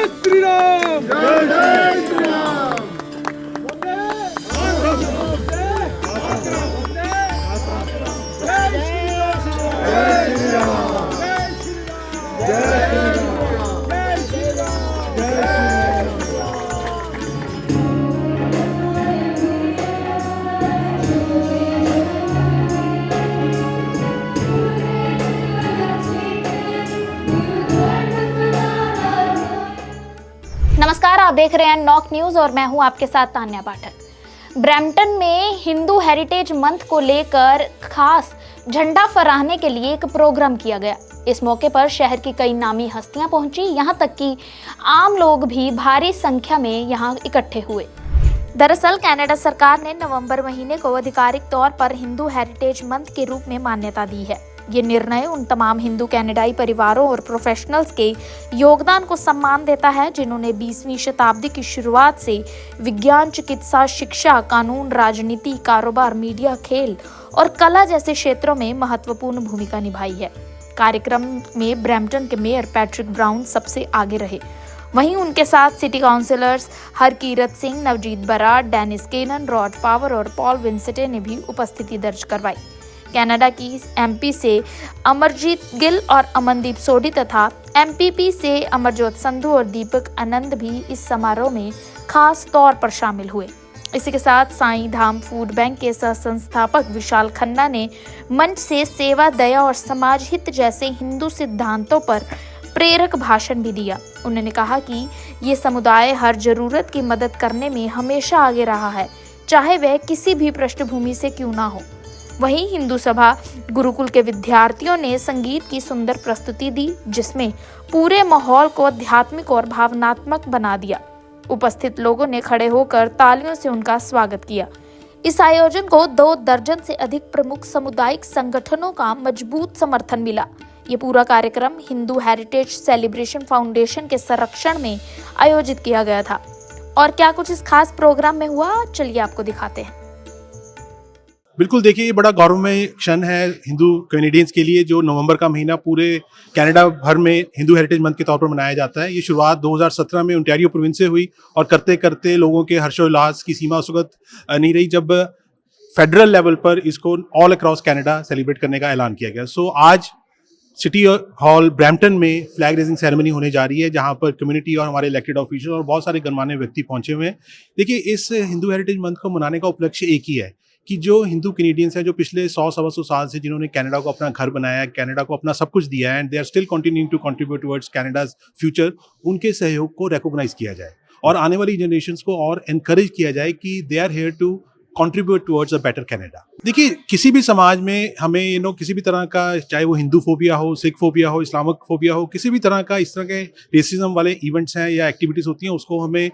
जय श्री राम, जय जय श्री राम। नमस्कार, आप देख रहे हैं नॉक न्यूज और मैं हूं आपके साथ तान्या पाठक। ब्रैम्पटन में हिंदू हेरिटेज मंथ को लेकर खास झंडा फहराने के लिए एक प्रोग्राम किया गया। इस मौके पर शहर की कई नामी हस्तियां पहुंची, यहां तक कि आम लोग भी भारी संख्या में यहां इकट्ठे हुए। दरअसल कनाडा सरकार ने नवंबर महीने को आधिकारिक तौर पर हिंदू हेरिटेज मंथ के रूप में मान्यता दी है। ये निर्णय उन तमाम हिंदू कनाडाई परिवारों और प्रोफेशनल्स के योगदान को सम्मान देता है जिन्होंने 20वीं शताब्दी की शुरुआत से विज्ञान, चिकित्सा, शिक्षा, कानून, राजनीति, कारोबार, मीडिया, खेल और कला जैसे क्षेत्रों में महत्वपूर्ण भूमिका निभाई है। कार्यक्रम में ब्रैम्पटन के मेयर पैट्रिक ब्राउन सबसे आगे रहे। वहीं उनके साथ city councillors Harkirat Singh, Navjeet Brar, Dennis Keenan, Rod Power और पॉल विंसेटे ने भी उपस्थिति दर्ज करवाई। कनाडा की एमपी से अमरजीत गिल और अमनदीप सोडी तथा एमपीपी से अमरजोत संधू और दीपक आनंद भी इस समारोह में खास तौर पर शामिल हुए। इसी के साथ साईं धाम फूड बैंक के सह संस्थापक विशाल खन्ना ने मंच से सेवा, दया और समाज हित जैसे हिंदू सिद्धांतों पर प्रेरक भाषण भी दिया। उन्होंने कहा कि ये समुदाय हर जरूरत की मदद करने में हमेशा आगे रहा है, चाहे वह किसी भी पृष्ठभूमि से क्यों ना हो। वहीं हिंदू सभा गुरुकुल के विद्यार्थियों ने संगीत की सुंदर प्रस्तुति दी, जिसमें पूरे माहौल को आध्यात्मिक और भावनात्मक बना दिया। उपस्थित लोगों ने खड़े होकर तालियों से उनका स्वागत किया। इस आयोजन को 2 दर्जन से अधिक प्रमुख सामुदायिक संगठनों का मजबूत समर्थन मिला। ये पूरा कार्यक्रम हिंदू हेरिटेज सेलिब्रेशन फाउंडेशन के संरक्षण में आयोजित किया गया था। और क्या कुछ इस खास प्रोग्राम में हुआ, चलिए आपको दिखाते हैं। बिल्कुल, देखिए ये बड़ा गौरवमय क्षण है हिंदू कैनेडियंस के लिए, जो नवंबर का महीना पूरे कनाडा भर में हिंदू हेरिटेज मंथ के तौर पर मनाया जाता है। ये शुरुआत 2017 में ओंटारियो प्रोविंस से हुई और करते करते लोगों के हर्षोल्लास की सीमा उस वक्त नहीं रही जब फेडरल लेवल पर इसको ऑल अक्रॉस कनाडा सेलिब्रेट करने का ऐलान किया गया। सो आज सिटी हॉल ब्रैम्पटन में फ्लैग रेजिंग सेरेमनी होने जा रही है, जहां पर कम्युनिटी और हमारे इलेक्टेड ऑफिशियल और बहुत सारे गणमान्य व्यक्ति पहुंचे हुए हैं। देखिए, इस हिंदू हेरिटेज मंथ को मनाने का उपलक्ष्य एक ही है कि जो हिंदू कैनेडियंस हैं, जो पिछले 100-125 साल से जिन्होंने कनाडा को अपना घर बनाया, कनाडा को अपना सब कुछ दिया है and they are still continuing to contribute towards Canada's future, उनके सहयोग को रिकॉग्नाइज किया जाए और आने वाली जनरेशंस को और एनकरेज किया जाए कि they are here to contribute towards a better Canada. देखिए, किसी भी समाज में हमें किसी भी तरह का, चाहे वो हिंदू फोबिया हो, सिख फोबिया हो, इस्लामिक फोबिया हो, किसी भी तरह का इस तरह के रेसिज्म वाले इवेंट्स हैं या एक्टिविटीज़ होती हैं, उसको हमें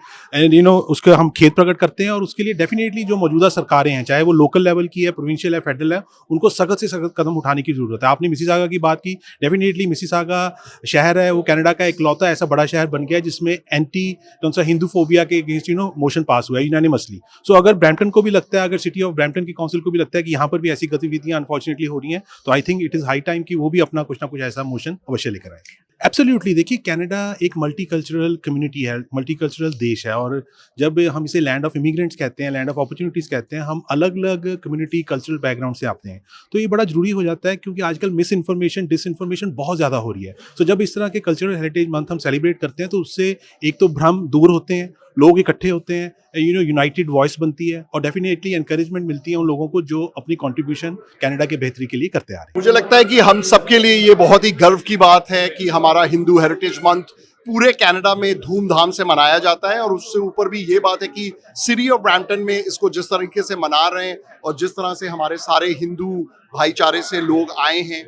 उसको हम खेद प्रकट करते हैं। और उसके लिए डेफिनेटली जो मौजूदा सरकारें हैं, चाहे वो लोकल लेवल की है, प्रोविंशियल है, फेडरल है, उनको सख्त से सख्त कदम उठाने की जरूरत है। आपने मिसिसागा की बात की, डेफिनेटली मिसिसागा शहर है वो कनाडा का इकलौता ऐसा बड़ा शहर बन गया जिसमें एंटी हिंदू फोबिया के अगेंस्ट मोशन पास हुआ है यूनानिमसली। सो अगर ब्रैम्पटन को भी लगता है, अगर सिटी ऑफ ब्रैम्पटन की काउंसिल को भी लगता है कि यहाँ पर भी ऐसी गतिविधियां अनफॉर्चुनेटली हो रही हैं, तो I think it is high time कि वो भी अपना कुछ ना कुछ ऐसा मोशन अवश्य लेकर आए। एब्सोल्युटली, देखिए कनाडा एक मल्टीकल्चरल कम्युनिटी है, मल्टीकल्चरल देश है और जब हम इसे लैंड ऑफ इमिग्रेंट्स कहते हैं, लैंड ऑफ अपॉर्चुनिटीज़ कहते हैं, हम अलग अलग कम्युनिटी कल्चरल बैकग्राउंड से आते हैं, तो ये बड़ा जरूरी हो जाता है क्योंकि आजकल मिस इन्फॉर्मेशन, डिसइन्फॉर्मेशन बहुत ज़्यादा हो रही है। तो जब इस तरह के कल्चरल हेरिटेज मंथ हम सेलिब्रेट करते हैं तो उससे एक तो भ्रम दूर होते हैं, लोग इकट्ठे होते हैं, यूनाइटेड वॉइस बनती है और डेफिनेटली एनकरेजमेंट मिलती है उन लोगों को जो अपनी कंट्रीब्यूशन कनाडा के बेहतरी के लिए करते आ रहे हैं। मुझे लगता है कि हम सबके लिए ये बहुत ही गर्व की बात है कि हमारा हिंदू हेरिटेज मंथ पूरे कनाडा में धूमधाम से मनाया जाता है। और उससे ऊपर भी ये बात है कि सिटी ऑफ ब्रैम्पटन में इसको जिस तरीके से मना रहे हैं और जिस तरह से हमारे सारे हिंदू भाईचारे से लोग आए हैं,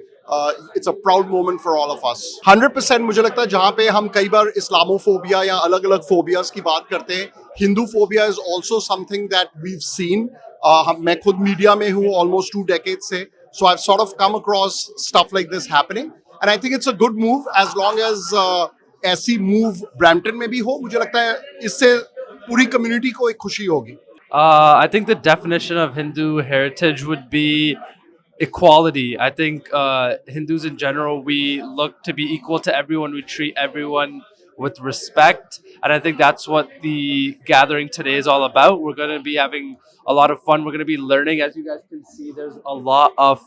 it's a proud moment for all of us. 100% मुझे लगता है जहाँ पे हम कई बार इस्लामोफोबिया या अलग अलग फोबियाज की बात करते हैं, Hindu phobia is also something that we've seen. मैं खुद मीडिया में हूँ ऑलमोस्ट 2 decades से, so I've sort of come across stuff like this happening and I think it's a good move as long as ऐसी मूव ब्रैम्पटन में भी हो। मुझे लगता है इससे पूरी कम्युनिटी को एक खुशी होगी। I think the definition of Hindu heritage would be equality. I think Hindus in general, we look to be equal to everyone. We treat everyone with respect. And I think that's what the gathering today is all about. We're going to be having a lot of fun. We're going to be learning. As you guys can see, there's a lot of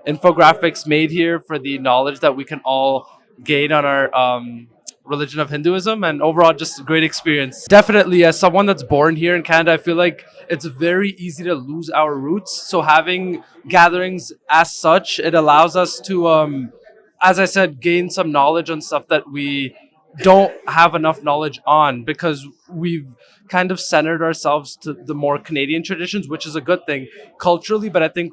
infographics made here for the knowledge that we can all gain on our religion of Hinduism, and overall just a great experience. Definitely, as someone that's born here in Canada, I feel like it's very easy to lose our roots. So having gatherings as such, it allows us to, as I said, gain some knowledge on stuff that we don't have enough knowledge on, because we've kind of centered ourselves to the more Canadian traditions, which is a good thing culturally, but I think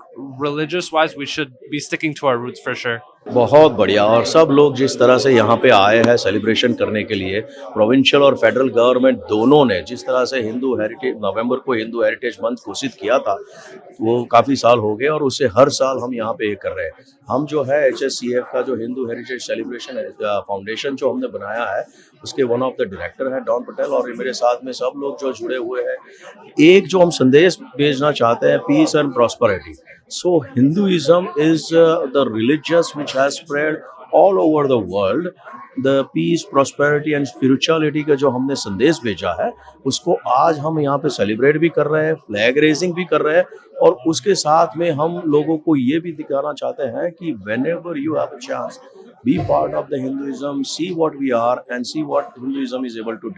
religious wise we should be sticking to our roots for sure. बहुत बढ़िया। और सब लोग जिस तरह से यहाँ पे आए हैं सेलिब्रेशन करने के लिए, प्रोविंशियल और फेडरल गवर्नमेंट दोनों ने जिस तरह से हिंदू हेरिटेज नवंबर को हिंदू हेरिटेज मंथ घोषित किया था, वो काफ़ी साल हो गए और उसे हर साल हम यहाँ पे कर रहे हैं। हम जो है HSCF का जो हिंदू हेरिटेज सेलिब्रेशन फाउंडेशन जो हमने बनाया है, उसके वन ऑफ द डायरेक्टर हैं डॉन पटेल, और मेरे साथ में सब लोग जो जुड़े हुए हैं। एक जो हम संदेश भेजना चाहते हैं, peace and prosperity. So Hinduism is the religious which has spread all over the world. The peace, prosperity and spirituality का जो हमने संदेश भेजा है, उसको आज हम यहाँ पे सेलिब्रेट भी कर रहे हैं, फ्लैग रेजिंग भी कर रहे हैं, और उसके साथ में हम लोगों को ये भी दिखाना चाहते हैं कि whenever you have a chance, be part of the Hinduism, see what we are and see what Hinduism is able to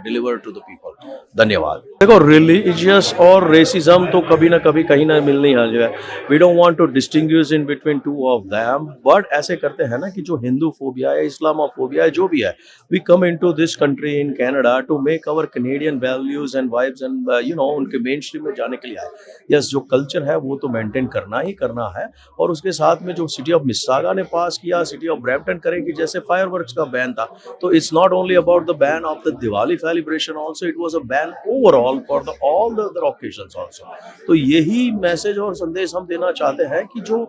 deliver to the people. धन्यवाद। देखो, रिलीजियस और रेसिज्म तो कभी ना कभी कहीं ना मिलनी है। We don't want to distinguish in between two of them, but ऐसे करते हैं ना कि जो हिंदू फोबिया है, इस्लामोफोबिया है, जो भी है, we come into this country in Canada to make our Canadian values and vibes and उनके मेन स्ट्रीम में जाने के लिए आए। यस, जो कल्चर है वो तो मेंटेन करना ही करना है, और उसके साथ में जो सिटी ऑफ मिसिसागा ने पास किया, सिटी ऑफ ब्रैम्पटन करेगी, जैसे फायरवर्क्स का बैन था, तो it's not only about the ban of the Diwali celebration, also it was a ban overall for the all the other occasions also. तो यही मैसेज और संदेश हम देना चाहते हैं कि जो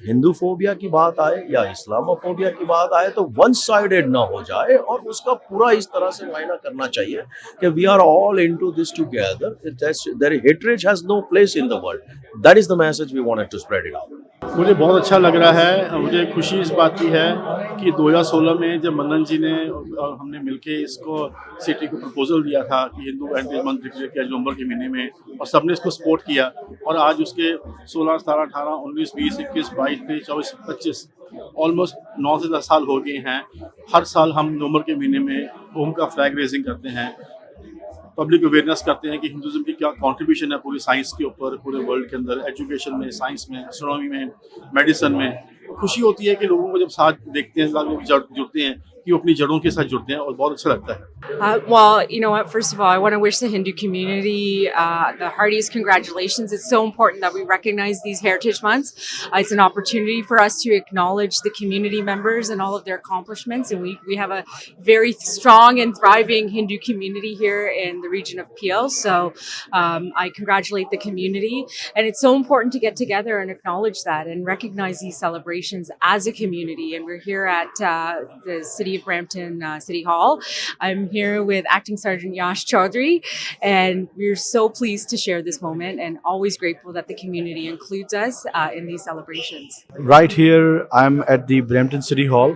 हिंदू फोबिया की बात आए या इस्लामोफोबिया की बात आए तो वन साइडेड ना हो जाए, और उसका पूरा इस तरह से मायना करना चाहिए कि we are all into this together, there hatred has no place in the world. That is the message we wanted to spread it out. मुझे बहुत अच्छा लग रहा है। मुझे खुशी इस बात की है कि 2016 में जब मदन जी ने और हमने मिलके इसको सिटी को प्रपोजल दिया था कि हिंदू हेरिटेज मंथ डिक्लेयर किया नवंबर के महीने में, और सबने इसको सपोर्ट किया, और आज उसके 16, 17, 18, 19, 20, 21, 22, 23, 24, 25 ऑलमोस्ट 9 से 10 साल हो गए हैं। हर साल हम नवंबर के महीने में ओम का फ्लैग रेजिंग करते हैं, पब्लिक अवेयरनेस करते हैं कि हिंदुज़म की क्या कंट्रीब्यूशन है पूरी साइंस के ऊपर, पूरे वर्ल्ड के अंदर, एजुकेशन में, साइंस में, एस्ट्रोनॉमी में, मेडिसिन में। खुशी होती है कि लोगों को जब साथ देखते हैं, लोग जुड़ते हैं, कि वो अपनी जड़ों के साथ जुड़ते हैं, और बहुत अच्छा लगता है। Well, you know what, first of all, I want to wish the Hindu community the heartiest congratulations. It's so important that we recognize these heritage months. It's an opportunity for us to acknowledge the community members and all of their accomplishments. And we have a very strong and thriving Hindu community here in the region of Peel. So I congratulate the community. And it's so important to get together and acknowledge that and recognize these celebrations as a community. And we're here at the City of Brampton City Hall. I'm here with Acting Sergeant Yash Chaudhary, and we're so pleased to share this moment and always grateful that the community includes us in these celebrations. Right here, I'm at the Brampton City Hall.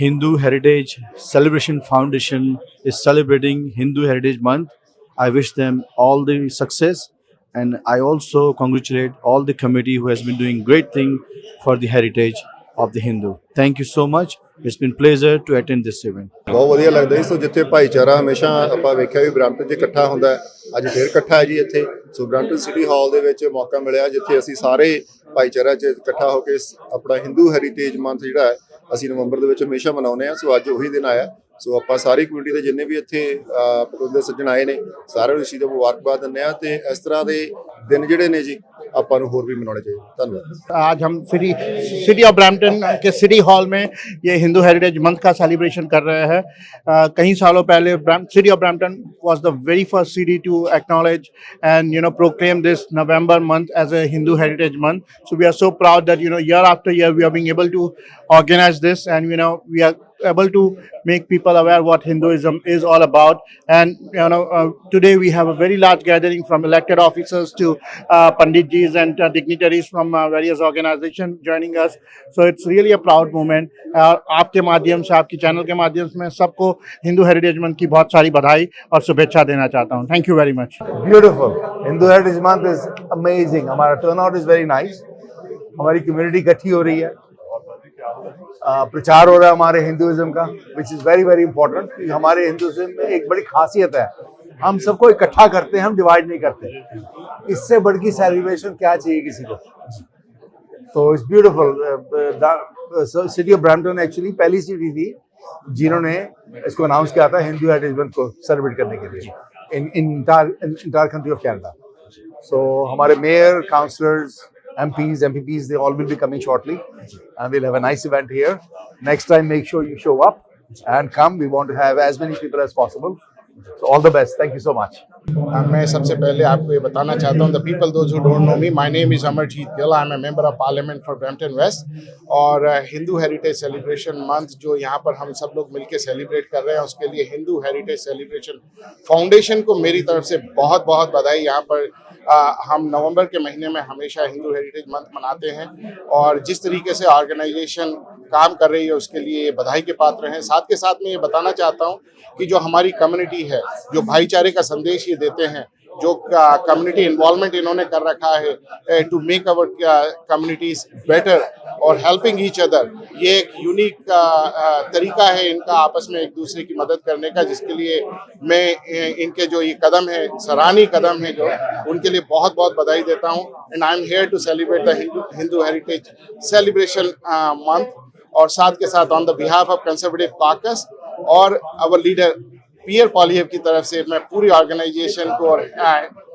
Hindu Heritage Celebration Foundation is celebrating Hindu Heritage Month. I wish them all the success, and I also congratulate all the committee who has been doing great thing for the heritage of the Hindu. Thank you so much. It's been pleasure to attend this event. ਬਹੁਤ ਵਧੀਆ ਲੱਗਦਾ ਜੀ। ਸੋ ਜਿੱਥੇ ਭਾਈਚਾਰਾ ਹਮੇਸ਼ਾ ਆਪਾਂ ਵੇਖਿਆ ਵੀ Brampton 'ਚ ਇਕੱਠਾ ਹੁੰਦਾ ਹੈ, ਅੱਜ ਫੇਰ ਇਕੱਠਾ ਹੈ ਜੀ ਇੱਥੇ। ਸੋ ਬ੍ਰੈਂਪਟਨ ਸਿਟੀ ਹਾਲ ਦੇ ਵਿੱਚ ਮੌਕਾ ਮਿਲਿਆ ਜਿੱਥੇ ਅਸੀਂ ਸਾਰੇ ਭਾਈਚਾਰਾ 'ਚ ਇਕੱਠਾ ਹੋ ਕੇ ਆਪਣਾ ਹਿੰਦੂ ਹੈਰੀਟੇਜ ਮੰਥ ਜਿਹੜਾ ਹੈ ਅਸੀਂ ਨਵੰਬਰ ਦੇ ਵਿੱਚ ਹਮੇਸ਼ਾ ਮਨਾਉਂਦੇ ਹਾਂ। ਸੋ ਅੱਜ ਉਹੀ ਦਿਨ ਆਇਆ। ਸੋ ਆਪਾਂ ਸਾਰੀ ਕਮਿਊਨਿਟੀ ਦੇ ਜਿੰਨੇ ਵੀ ਇੱਥੇ ਪਤਵੰਤੇ ਸੱਜਣ ਆਏ ਨੇ, ਸਾਰਿਆਂ ਨੂੰ ਇਸ ਚੀਜ਼ ਦਾ ਮੁਬਾਰਕਬਾਦ ਦਿੰਦੇ ਹਾਂ, ਤੇ ਇਸ ਤਰ੍ਹਾਂ ਦੇ ਦਿਨ ਜਿਹੜੇ ਨੇ ਜੀ ਆਪਾਂ ਨੂੰ ਹੋਰ भी मनाने चाहिए। धन्यवाद। आज हम सिटी ऑफ ब्रैम्पटन के सिटी हॉल में ये हिंदू हेरिटेज मंथ का सेलिब्रेशन कर रहे हैं। कई सालों पहले city of Brampton was the very first city to acknowledge and proclaim this November month as a Hindu heritage month. So we are so proud that year after year we are being able to organize this, and we are able to make people aware what Hinduism is all about. And today we have a very large gathering from elected officers to Panditjis and dignitaries from various organizations joining us. So it's really a proud moment. आपके माध्यम से, आपके channel के माध्यम से मैं सबको Hindu heritage month की बहुत सारी बधाई और शुभेच्छा देना चाहता हूँ. Thank you very much. Beautiful. Hindu Heritage Month is amazing. हमारा turnout is very nice. हमारी कम्युनिटी इकट्ठी हो रही है, प्रचार हो रहा है हमारे हिंदुइज्म का, which is very very important. हमारे हिंदुइज्म में एक बड़ी खासियत है, हम सबको इकट्ठा करते हैं, हम डिवाइड नहीं करते. इससे बढ़ की सेलिब्रेशन क्या चाहिए किसी को. तो it's beautiful. City of Brampton actually पहली सिटी थी जिन्होंने इसको अनाउंस किया था हिंदू हेरिटेज मंथ को सेलिब्रेट करने के लिए in entire country of Canada. So हमारे mayor, councillors, MPs, they all will be coming shortly, and we'll have a nice event here. Next time, make sure you show up and come. We want to have as many people as possible. So all the best. Thank you so much. मैं सबसे पहले आपको ये बताना चाहता हूँ, the people those who don't know me, my name is Amarjeet Gill. I'm a member of Parliament for Brampton West. और Hindu heritage celebration month जो यहाँ पर हम सब लोग मिलके सेलिब्रेट कर रहे हैं, उसके लिए हिंदू हेरिटेज सेलिब्रेशन फाउंडेशन को मेरी तरफ से बहुत बहुत बधाई. यहाँ पर हम नवंबर के महीने में हमेशा हिंदू हेरिटेज मंथ मनाते हैं और जिस तरीके से ऑर्गेनाइजेशन काम कर रही है उसके लिए ये बधाई के पात्र हैं. साथ के साथ मैं ये बताना चाहता हूँ कि जो हमारी कम्युनिटी है, जो भाईचारे का संदेश ये देते हैं, जो कम्युनिटी इन्वॉल्वमेंट इन्होंने कर रखा है to make our communities better और हेल्पिंग ईच अदर, ये एक यूनिक तरीका है इनका आपस में एक दूसरे की मदद करने का, जिसके लिए मैं इनके जो ये कदम है, सराहनीय कदम है, जो उनके लिए बहुत बहुत बधाई देता हूँ. And I am here to celebrate the Hindu heritage celebration month. और साथ के साथ on the behalf of conservative caucus और आवर लीडर पियर पॉलिएव की तरफ से मैं पूरी ऑर्गेनाइजेशन को और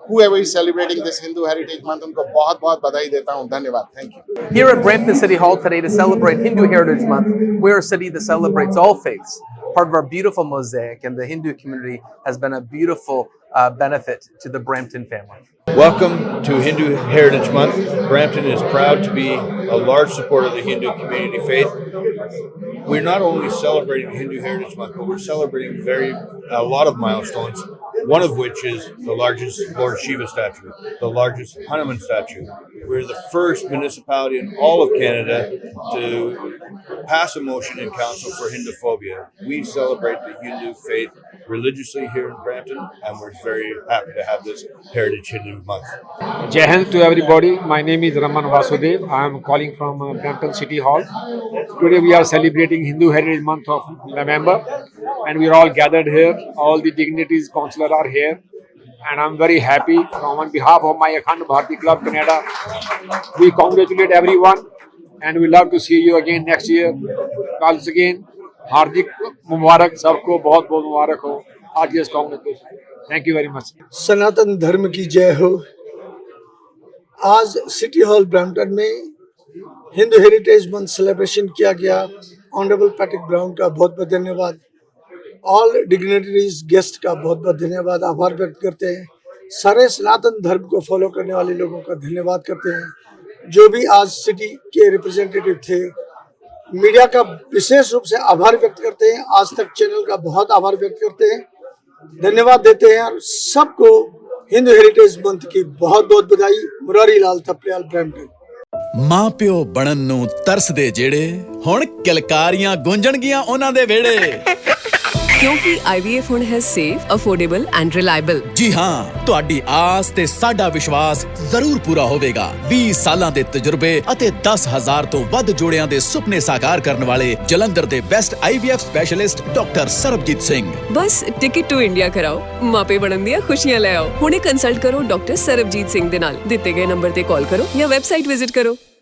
whoever is celebrating this Hindu Heritage Month उनको बहुत बहुत बधाई देता हूँ. धन्यवाद. Thank you. Here at Brampton City Hall today to celebrate Hindu Heritage Month, we're a city that celebrates all faiths. Part of our beautiful mosaic, and the Hindu community has been a beautiful benefit to the Brampton family. Welcome to Hindu Heritage Month. Brampton is proud to be a large supporter of the Hindu community faith. We're not only celebrating Hindu Heritage Month, but we're celebrating a lot of milestones. One of which is the largest Lord Shiva statue, the largest Hanuman statue. We're the first municipality in all of Canada to pass a motion in council for Hinduphobia. We celebrate the Hindu faith religiously here in Brampton, and we're very happy to have this Heritage Hindu Month. Jai Hind to everybody. My name is Raman Vasudev. I am calling from Brampton City Hall. Today we are celebrating Hindu Heritage Month of November, and we are all gathered here. All the dignitaries, councillors are here, and I'm very happy. On behalf of my Akhand Bharati Club Canada, we congratulate everyone, and we love to see you again next year. Once again, हार्दिक मुबारक, सबको बहुत बहुत मुबारक हो आज इस congratulation. Thank you very much. Sanatan Dharma की जय हो. आज सिटी हॉल ब्रैम्पटन में हिंदू हेरिटेज मंथ सेलिब्रेशन किया गया. ऑनरेबल पैट्रिक ब्राउन का बहुत बहुत धन्यवाद. ऑल डिग्निटरीज गेस्ट का बहुत बहुत धन्यवाद, आभार व्यक्त करते हैं. सारे सनातन धर्म को फॉलो करने वाले लोगों का धन्यवाद करते हैं. जो भी आज सिटी के रिप्रेजेंटेटिव थे, मीडिया का विशेष रूप से आभार व्यक्त करते हैं. आज तक चैनल का बहुत आभार व्यक्त करते हैं, धन्यवाद देते हैं. और सबको हिंदू हेरिटेज मंथ की बहुत बहुत बधाई. मुरारी लाल थपलियाल, ब्रैम्पटन. मां प्यो बनन नूं तरसदे जेड़े हुण किलकारियां गूंजणगीਆਂ ਉਹਨਾਂ ਦੇ ਵੇੜੇ. क्योंकि IVF ਹੁਣ ਹੈ ਸੇਫ, ਅਫੋਰਡੇਬਲ ਐਂਡ ਰਿਲਾਇਬਲ. ਜੀ ਹਾਂ, ਤੁਹਾਡੀ ਆਸ ਤੇ ਸਾਡਾ ਵਿਸ਼ਵਾਸ ਜ਼ਰੂਰ ਪੂਰਾ ਹੋਵੇਗਾ. 20 ਸਾਲਾਂ ਦੇ ਤਜਰਬੇ ਅਤੇ 10,000 ਤੋਂ ਵੱਧ ਜੋੜਿਆਂ ਦੇ ਸੁਪਨੇ ਸਾਕਾਰ ਕਰਨ ਵਾਲੇ ਜਲੰਧਰ ਦੇ best IVF specialist doctor Sarabjit Singh. ਬਸ ਟਿਕਟ ਟੂ ਇੰਡੀਆ ਕਰਾਓ, ਮਾਪੇ ਬਣਨ ਦੀਆਂ ਖੁਸ਼ੀਆਂ ਲੈ ਆਓ. ਹੁਣੇ ਕੰਸਲਟ ਕਰੋ ਡਾਕਟਰ ਸਰਬਜੀਤ ਸਿੰਘ ਦੇ ਨਾਲ. ਦਿੱਤੇ ਗਏ ਨੰਬਰ ਤੇ ਕਾਲ ਕਰੋ ਜਾਂ ਵੈਬਸਾਈਟ ਵਿਜ਼ਿਟ ਕਰੋ.